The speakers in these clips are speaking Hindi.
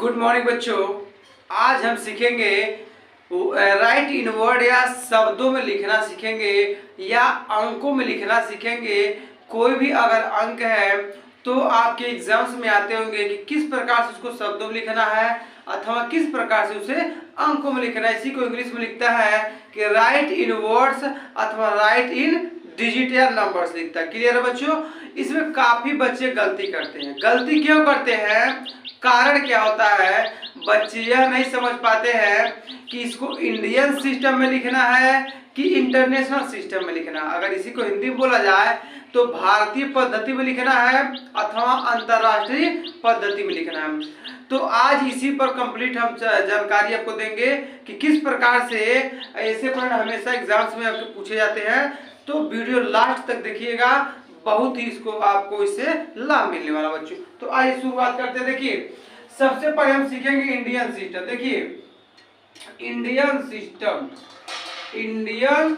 गुड मॉर्निंग बच्चों। आज हम सीखेंगे राइट इन वर्ड या शब्दों में लिखना सीखेंगे या अंकों में लिखना सीखेंगे। कोई भी अगर अंक है तो आपके एग्जाम्स में आते होंगे कि किस प्रकार से उसको शब्दों में लिखना है अथवा किस प्रकार से उसे अंकों में लिखना है। इसी को इंग्लिश में लिखता है कि राइट इन वर्ड्स अथवा राइट इन डिजिट या नंबर्स लिखता है। क्लियर है बच्चों? इसमें काफी बच्चे गलती करते हैं। गलती क्यों करते हैं? कारण क्या होता है? बच्चे यह नहीं समझ पाते हैं कि इसको इंडियन सिस्टम में लिखना है कि इंटरनेशनल सिस्टम में लिखना है। अगर इसी को हिंदी में बोला जाए तो भारतीय पद्धति में लिखना है अथवा अंतरराष्ट्रीय पद्धति में लिखना है। तो आज इसी पर कंप्लीट हम जानकारी आपको देंगे कि किस प्रकार से ऐसे प्रश्न हमेशा एग्जाम्स में आपको पूछे जाते हैं। तो वीडियो लास्ट तक देखिएगा, बहुत ही इसको आपको इससे लाभ मिलने वाला बच्चों। तो आइए शुरुआत करते हैं। देखिए सबसे पहले हम सीखेंगे इंडियन सिस्टम। देखिए Indian system, Indian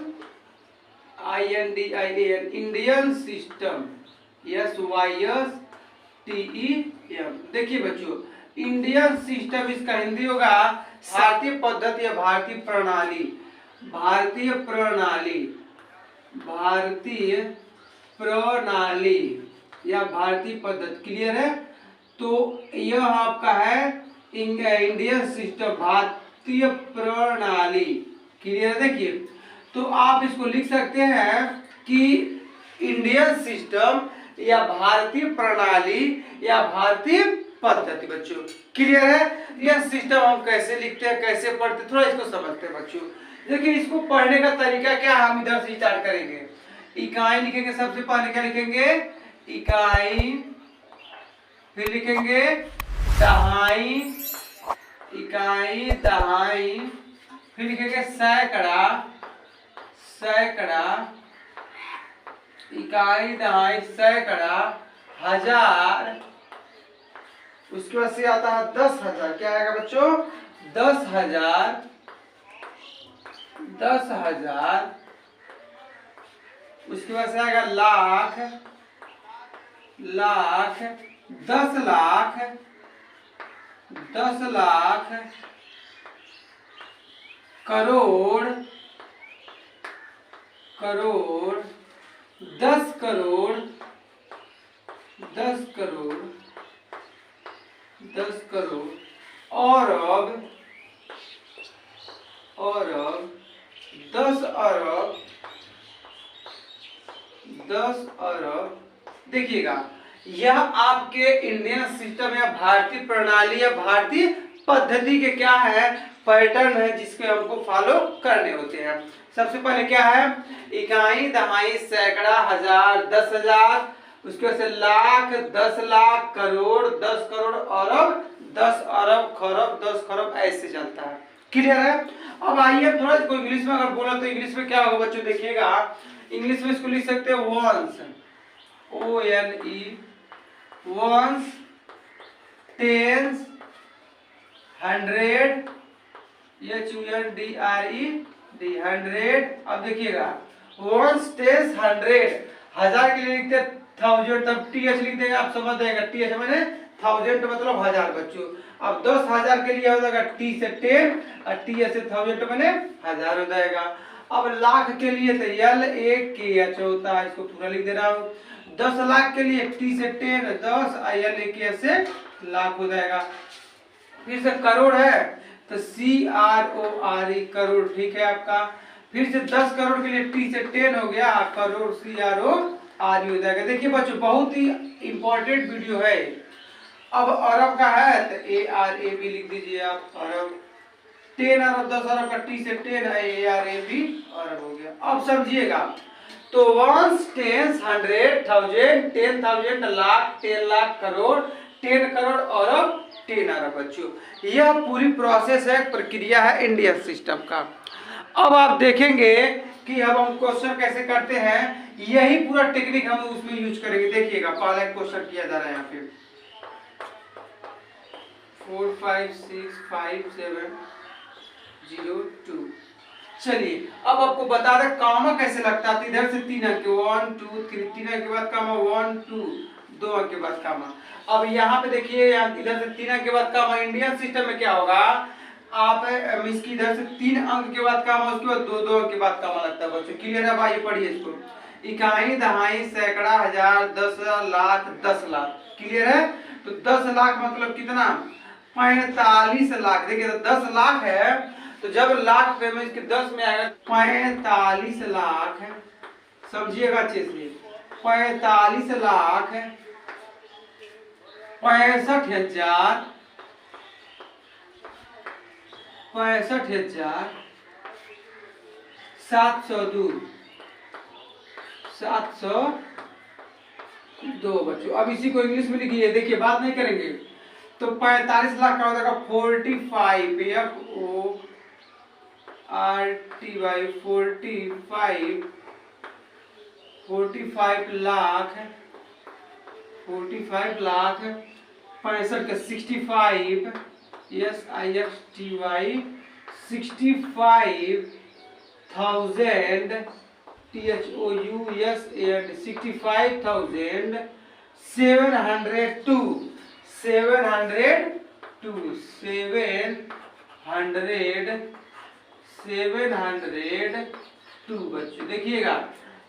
INDIAN Indian system SYSTEM। देखिए बच्चों इंडियन सिस्टम इसका हिंदी होगा भारतीय पद्धति या भारतीय प्रणाली। भारतीय प्रणाली, भारतीय प्रणाली या भारतीय पद्धति। क्लियर है? तो यह आपका है इंडियन सिस्टम, भारतीय प्रणाली। क्लियर? देखिए तो आप इसको लिख सकते हैं कि इंडियन सिस्टम या भारतीय प्रणाली या भारतीय पद्धति। बच्चों क्लियर है? यह सिस्टम हम कैसे लिखते हैं, कैसे पढ़ते, थोड़ा इसको समझते हैं बच्चों। देखिए इसको पढ़ने का तरीका क्या है, हम इधर से स्टार्ट करेंगे। इकाई लिखेंगे, सबसे पहले क्या लिखेंगे? इकाई, फिर लिखेंगे दहाई, इकाई दहाई, फिर लिखेंगे सैकड़ा, सैकड़ा, इकाई दहाई सैकड़ा, हजार, उसके बाद से आता है 10,000। क्या आएगा बच्चों? 10,000, 10,000। उसके बाद से आएगा लाख, लाख, 10 लाख, 10 लाख, करोड़, करोड़, 10 करोड़, 10 करोड़, 10 करोड़, अरब, अरब, 10 अरब, 10 अरब। देखिएगा यह आपके इंडियन सिस्टम या भारतीय प्रणाली या भारतीय पद्धति के क्या है, पैटर्न है जिसके हमको फॉलो करने होते हैं। सबसे पहले क्या है? इकाई दहाई सैकड़ा हजार 10,000, उसके बाद से लाख, 10 लाख, करोड़, 10 करोड़, अरब, 10 अरब, खरब, 10 खरब, ऐसे चलता है। क्लियर है? अब आइए थोड़ा इसको इंग्लिश में अगर बोला तो इंग्लिश में क्या होगा बच्चों? देखिएगा इंग्लिश में इसको लिख सकते हैं ones, ONE, ones, tens, 100, HUNDRED, 100। अब देखिएगा वंस, टेंस, 100, हजार के लिए लिखते हैं 1000, तब TH लिख देंगे, आप समझ जाएगा। TH मैंने 1000 मतलब हजार बच्चों। अब 10,000 के लिए हो जाएगा T से 10 और TH से 1000 मैंने हजार हो जाएगा। अब लाख के लिए तो LAKH होता है, इसको पूरा लिख दे रहा हूँ। 10 लाख के लिए T से 10 10 LAKH से लाख हो जाएगा। फिर से करोड़ है तो CRORE, करोड़, ठीक है आपका। फिर से 10 करोड़ के लिए T से 10 हो गया, करोड़, CRORE हो जाएगा। देखिए बच्चों बहुत ही इंपॉर्टेंट वीडियो है। अब अरब का है तो ARAB लिख दीजिए आप, अरब। 10 अरब, 10 अरब का T से 10 ARAB, अरब हो गया। अब समझिएगा तो वंस, टेंस, 100, 1000, 10,000, लाख, 10 लाख, करोड़, 10 करोड़, अरब, 10 अरब। बच्चों यह पूरी प्रोसेस है, प्रक्रिया है इंडियन सिस्टम का। अब आप देखेंगे कि अब हम क्वेश्चन कैसे करते हैं, यही पूरा टेक्निक हम उसमें यूज करेंगे। देखिएगा पहला क्वेश्चन किया जा रहा है यहाँ पे 4 5 6 5 7 0 2। चलिए अब आपको बता दें कामा कैसे लगता है। इधर से 3 अंक, 1 2 3, 3 अंक के बाद कामा 1 2 2 अंक के बाद कामा। अब यहाँ पे देखिए, इधर से 3 अंक के बाद कामा। इंडियन सिस्टम में क्या होगा, आप इसकी इधर से 3 अंक के बाद कामा, उसके बाद 2 अंक के बाद कामा लगता है बच्चों। क्लियर है भाई, पढ़िए इसको। इकाई, दहाई, सैकड़ा, हजार, 10 लाख, 10 लाख। क्लियर है। तो 10 लाख मतलब कितना, 45 लाख। देखिए तो 10 लाख है, तो जब लाख पे में इसके 10 में आएगा 45 लाख है। समझिएगा अच्छे से, 45 लाख 65,000 702 702 बच्चों। अब इसी को इंग्लिश में लिखिए, देखिए बात नहीं करेंगे। तो 45 लाख का हो जाएगा 45 FORTY 45 लाख 65 का 65 SIXTY 65,000 THOUSAND 65,702 702 बच्चों। देखिएगा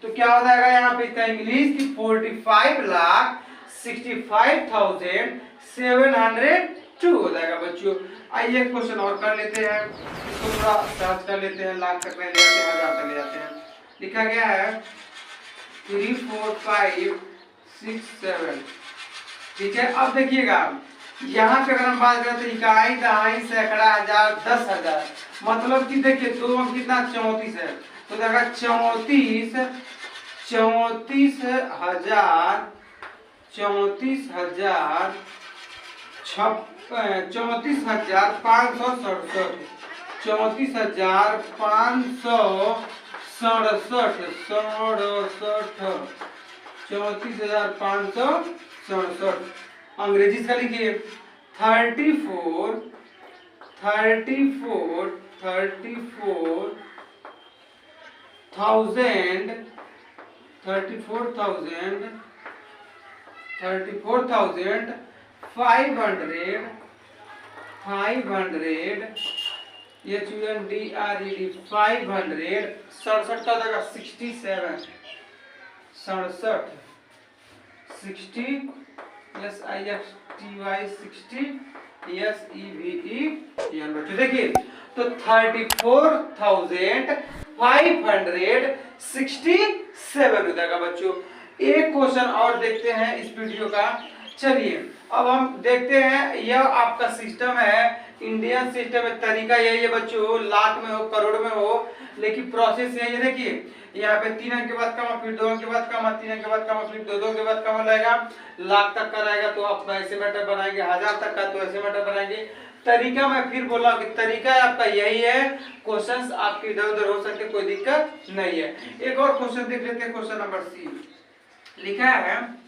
तो क्या हो जाएगा यहाँ पे इसका इंग्लिश की 45,65,702 हो जाएगा बच्चों। आइए क्वेश्चन और कर लेते हैं, इसको थोड़ा सर्च कर लेते हैं। लाख तक ले जाते हैं, हजार तक ले जाते हैं। लिखा गया है 3 4 5 6 7। ठीक है। अब देखिएगा यहाँ पे अगर हम बात करें तो इकाई, दहाई, सैकड़ा, हजार, 10,000 मतलब कि देखिए 2 अंक कितना 34 है। तो देखा 34,500 34,567। अंग्रेजी का लिखिए 34,500 500 67 का देगा 67 67 60 SIXTY 60 SEVEN बच्चों। देखिए तो 34,567 हो जाएगा बच्चों। एक क्वेश्चन और देखते हैं इस वीडियो का। चलिए अब हम देखते हैं, यह आपका सिस्टम है, इंडियन सिस्टम में। तरीका यही है बच्चों, लाख में हो, करोड़ में हो, लेकिन प्रोसेस यही है। देखिए यहाँ पे 3 अंक के बाद कमा, फिर 2 अंक के बाद कमा, 3 अंक के बाद कमा, फिर 2 अंक के बाद कमा लगेगा। लाख तक का रहेगा तो आप ऐसे मैटर बनाएंगे, हजार तक का तो ऐसे मैटर बनाएंगे। तरीका मैं फिर बोला कि तरीका आपका यही है। क्वेश्चंस आपके इधर उधर हो सकते, कोई दिक्कत नहीं है। एक और क्वेश्चन देख लेते हैं। क्वेश्चन नंबर सी लिखा है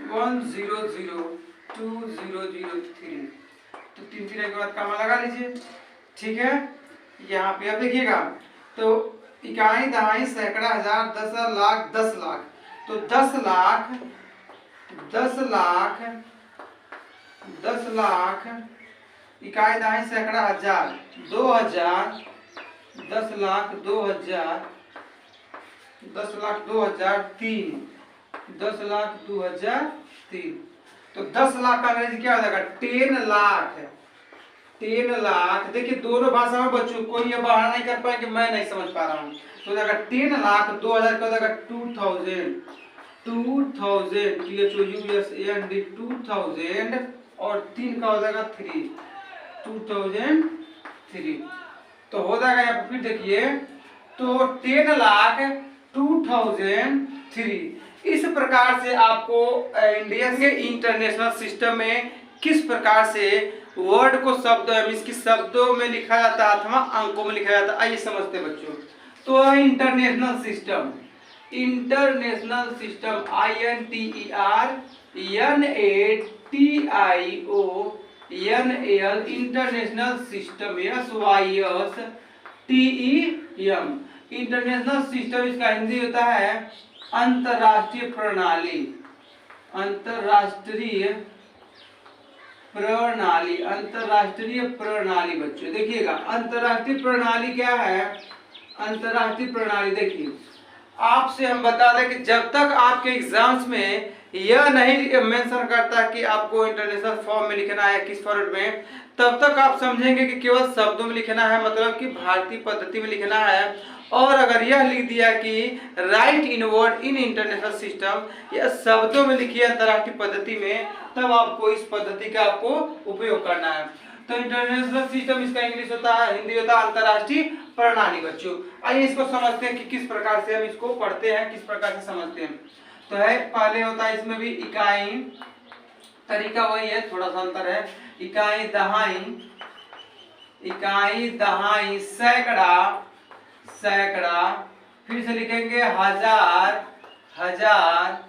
1002003। तो 3 के बाद कामा लगा लीजिए। ठीक है। यहाँ पे अब देखिएगा तो इकाई, दहाई, सैकड़ा, हजार, 10 लाख 10 लाख। तो 10 लाख इकाई, दहाई, सैकड़ा, हजार, 2000 10 लाख 2000 10 लाख 2003 10 लाख 2003। तो 10 लाख का अंग्रेजी क्या हो जाएगा 10 लाख 10 लाख। देखिए दोनों भाषा में बच्चों कोई ये बहाना नहीं कर पाएंगे मैं नहीं समझ पा रहा हूँ। तो 10 लाख 2000 का हो जाएगा 2000 2000 और 3 का हो जाएगा 2003। तो हो जाएगा यहाँ पर फिर देखिए तो 10 लाख 2003। इस प्रकार से आपको इंडिया के इंटरनेशनल सिस्टम में किस प्रकार से वर्ड को शब्द इसकी शब्दों में लिखा जाता है अथवा अंकों में लिखा जाता है, आइए समझते बच्चों। तो international system INTERNATIONAL international system SYSTEM international system. इसका हिंदी होता है अंतरराष्ट्रीय प्रणाली। अंतरराष्ट्रीय प्रणाली, अंतरराष्ट्रीय प्रणाली बच्चों देखिएगा, अंतरराष्ट्रीय प्रणाली क्या है? अंतरराष्ट्रीय प्रणाली देखिए, आपसे हम बता दें कि जब तक आपके एग्जाम्स में यह नहीं मेंशन करता कि आपको इंटरनेशनल फॉर्म में लिखना है किस फॉर्मेट में, तब तक आप समझेंगे कि केवल शब्दों में लिखना है, मतलब कि भारतीय पद्धति में लिखना है। और अगर यह लिख दिया कि right in word in international system, यह शब्दों में लिखिए अंतरराष्ट्रीय पद्धति में, तब आपको इस पद्धति का आपको उपयोग करना है। तो इंटरनेशनल सिस्टम इसका इंग्लिश होता है, हिंदी होता है अंतरराष्ट्रीय प्रणाली बच्चों। आइए इसको समझते हैं कि किस प्रकार से हम इसको पढ़ते हैं, किस प्रकार से समझते हैं। तो है पहले होता है इसमें भी इकाई, तरीका वही है, थोड़ा सा अंतर है। इकाई दहाई, इकाई दहाई, सैकड़ा, सैकड़ा, फिर से लिखेंगे हजार, हजार,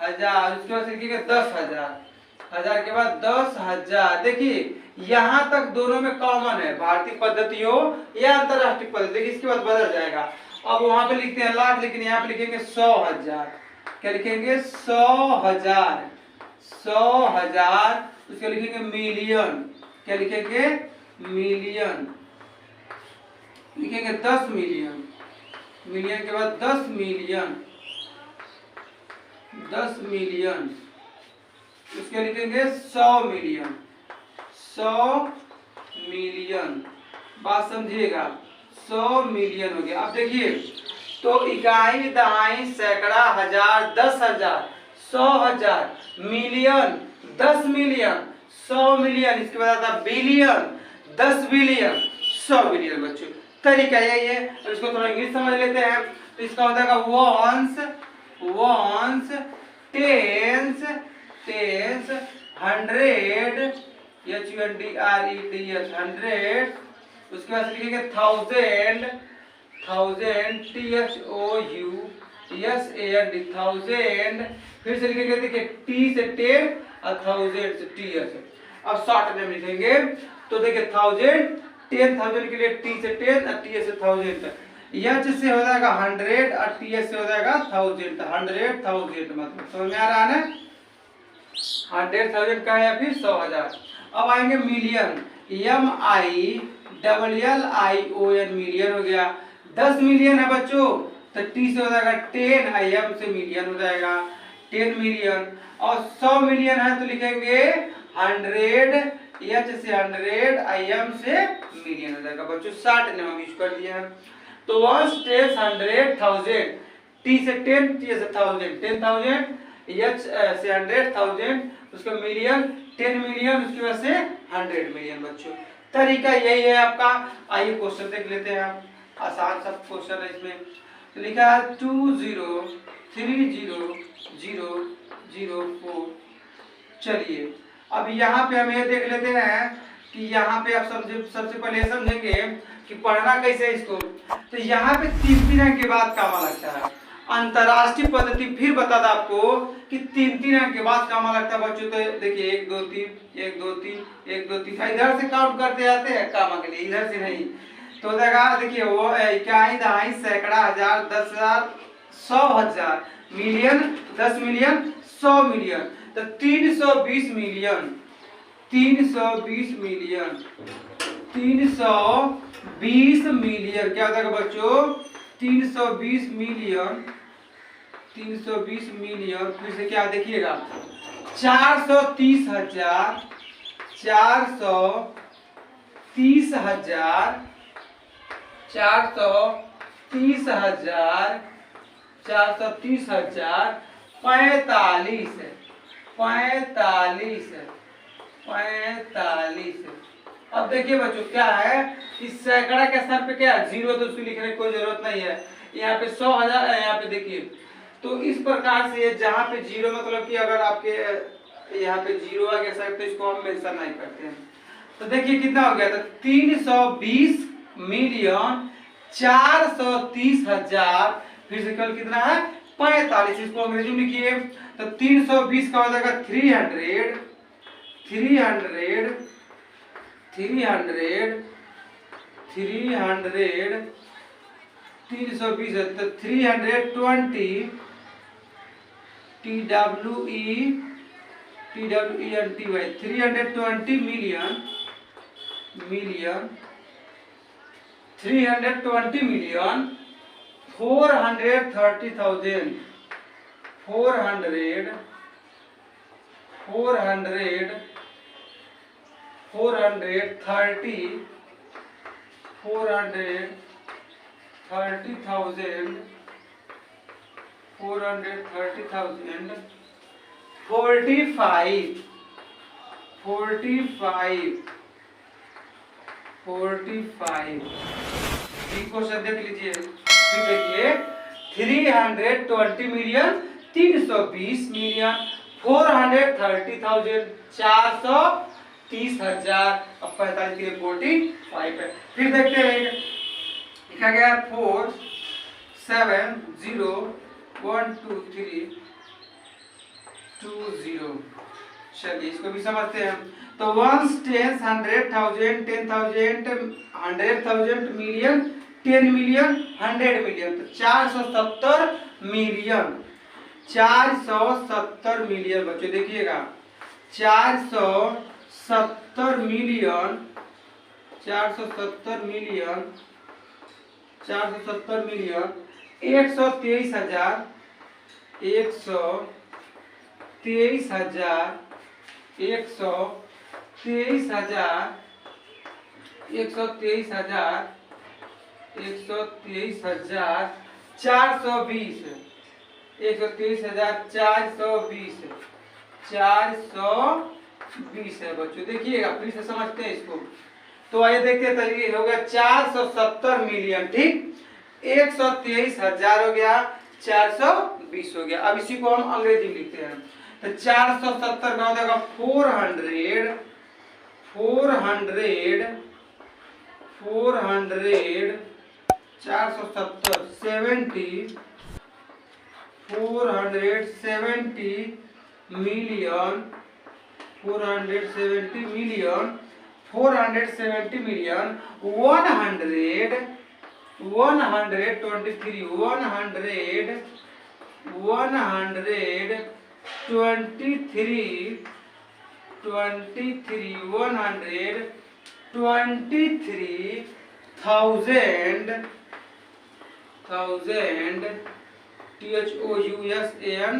हजार, उसके बाद लिखेंगे 10,000, हजार के बाद 10,000। देखिए यहाँ तक दोनों में कॉमन है, भारतीय पद्धति हो या अंतरराष्ट्रीय पद्धति, देखिए इसके बाद बदल जाएगा। अब वहां पे लिखते हैं लाख, लेकिन यहाँ पे लिखेंगे 100,000। क्या लिखेंगे? 100,000, 100,000। उसके लिखेंगे मिलियन, क्या लिखेंगे? मिलियन, लिखेंगे 10 मिलियन, मिलियन के बाद 10 मिलियन, 10 मिलियन। उसके लिखेंगे 100 मिलियन, 100 मिलियन। बात समझिएगा, 100 मिलियन हो गया। अब देखिए, तो इकाई दहाई सैकड़ा हजार 10,000 100,000 मिलियन 10 मिलियन 100 मिलियन, इसके बाद आता बिलियन 10 बिलियन 100 बिलियन बच्चों। तरीका यही है। अब इसको थोड़ा इंग्लिश समझ लेते हैं। तो इसका होता है ones, ones, tens, tens, hundred, HUNDREDS 100, उसके बाद लिखेंगे थाउजेंड, थाउजेंड, THOUSAND थाउजेंड, फिर से लिखेंगे देखिए T से 10 और थाउजेंड से TS। अब शॉर्ट में लिखेंगे तो देखिए थाउजेंड, 10,000 के लिए T से 10 और TS से थाउजेंड, H से हो जाएगा 100 और TS से हो जाएगा थाउजेंड, 100,000 मतलब समझ में आ रहा है ना? 100,000 का है, फिर 100,000। अब आएंगे मिलियन, MILLION, मिलियन हो गया। 10 मिलियन है बच्चों, तो T से हो जाएगा 10, IM से मिलियन हो जाएगा 10 मिलियन। और 100 मिलियन है तो लिखेंगे 100, H से 100, IM से मिलियन हो जाएगा बच्चों। 60 ने हम यूज कर दिया है। तो 1 10 100,000, T से 10, T से 1000, 10,000, H से 100,000, उसका मिलियन 10 मिलियन, उसकी वजह से 100 मिलियन बच्चों। तरीका यही है आपका। आइए क्वेश्चन देख लेते हैं हम, आसान सा क्वेश्चन है इसमें। तो लिखा है 203004। चलिए अब यहाँ पे हम ये देख लेते हैं कि यहाँ पे आप सबसे पहले समझेंगे कि पढ़ना कैसे इसको। तो यहाँ पे 3 अंक के बाद कामा लगता है। अंतरराष्ट्रीय पद्धति फिर बता था आपको कि 3 अंक के बाद कामा लगता है बच्चों। तो देखिए 1 2 3 1 2 3 1 2 3, इधर से काउंट करते जाते हैं कामा के लिए, इधर से नहीं। तो देखिए वो इकाई दहाई सैकड़ा हजार 10,000 100,000 मिलियन 10 मिलियन 100 मिलियन, तो 320 मिलियन, 320 मिलियन, 320 मिलियन क्या होता है बच्चों? 320 मिलियन, 320 मिलियन, फिर से क्या देखिएगा 430,000, 430,000, 430,000, 430,000, 45, 45, 45। अब देखिए बच्चों क्या है, इस सैकड़ा के स्थान पे क्या है? 0, तो उसको लिखने की कोई जरूरत नहीं है। यहाँ पे 100,000 है, यहाँ पे देखिए। तो इस प्रकार से जहाँ पे 0 मतलब कि अगर आपके यहाँ पे 0 आ गया तो इसको हम मेंशन नहीं करते हैं। तो देखिए कितना हो गया था? 320 मिलियन 430,000, फिर से कल कितना है? 45। इसको अंग्रेजी में लिखिए तो 320 का हो जाएगा 300, 300, 300, 300, 320 है तो 320, TWENTY 320 million 320 million 430,000 430,000 45 क्वेश्चन देख लीजिए। फिर देखिए 320 मिलियन 320 मिलियन 430,000 430,000 अब 45 के लिए 45 है। फिर देखते हैं लिखा गया 4 7 0 1 2 3 2 0। चलिए इसको भी समझते हैं। तो 1 10 100,000 10,000 100,000 मिलियन 10 मिलियन 100 मिलियन तो 470 मिलियन 470 मिलियन बच्चों देखिएगा 470 मिलियन 470 मिलियन 470 मिलियन 123,000 123,000 123,000 123,000 123,000 420 123,420 420 है बच्चों देखिएगा। फिर से समझते हैं इसको। तो आइए देखते हैं तरीके हो गया 470 मिलियन ठीक 123,000 हो गया 420 हो गया। अब इसी को हम अंग्रेजी में लिखते हैं। तो 470 का हो जाएगा 400 470 70 470 मिलियन 470 मिलियन 470 मिलियन 100 123 123 123,000 THOUSAN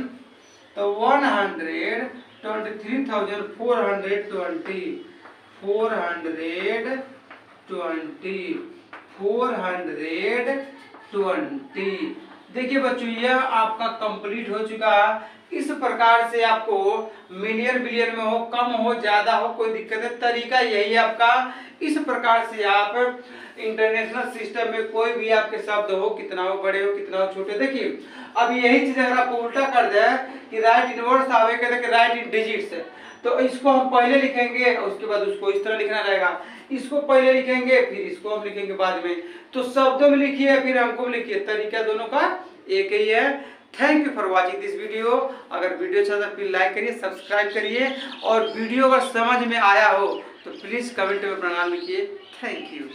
तो 123,420 420 देखिए बच्चों यह आपका कंप्लीट हो चुका। इस प्रकार से आपको मिलियन बिलियन में हो कम हो ज्यादा हो कोई दिक्कत है तरीका यही है आपका। इस प्रकार से आप इंटरनेशनल सिस्टम में कोई भी आपके शब्द हो कितना हो बड़े हो कितना हो छोटे देखिए। अब यही चीज अगर आपको उल्टा कर जाए कि राइट इनवर्स आवे कहते कि राइट इन डिजिट्स है तो इसको हम पहले लिखेंगे और उसके बाद उसको इस तरह लिखना रहेगा। इसको पहले लिखेंगे फिर इसको हम लिखेंगे बाद में। तो शब्दों में लिखिए फिर हमको लिखिए तरीका दोनों का एक ही है। Thank you for watching this video. अगर वीडियो अच्छा था फिर लाइक करिए सब्सक्राइब करिए और वीडियो अगर समझ में आया हो तो प्लीज कमेंट में अपना नाम लिखिए। Thank you.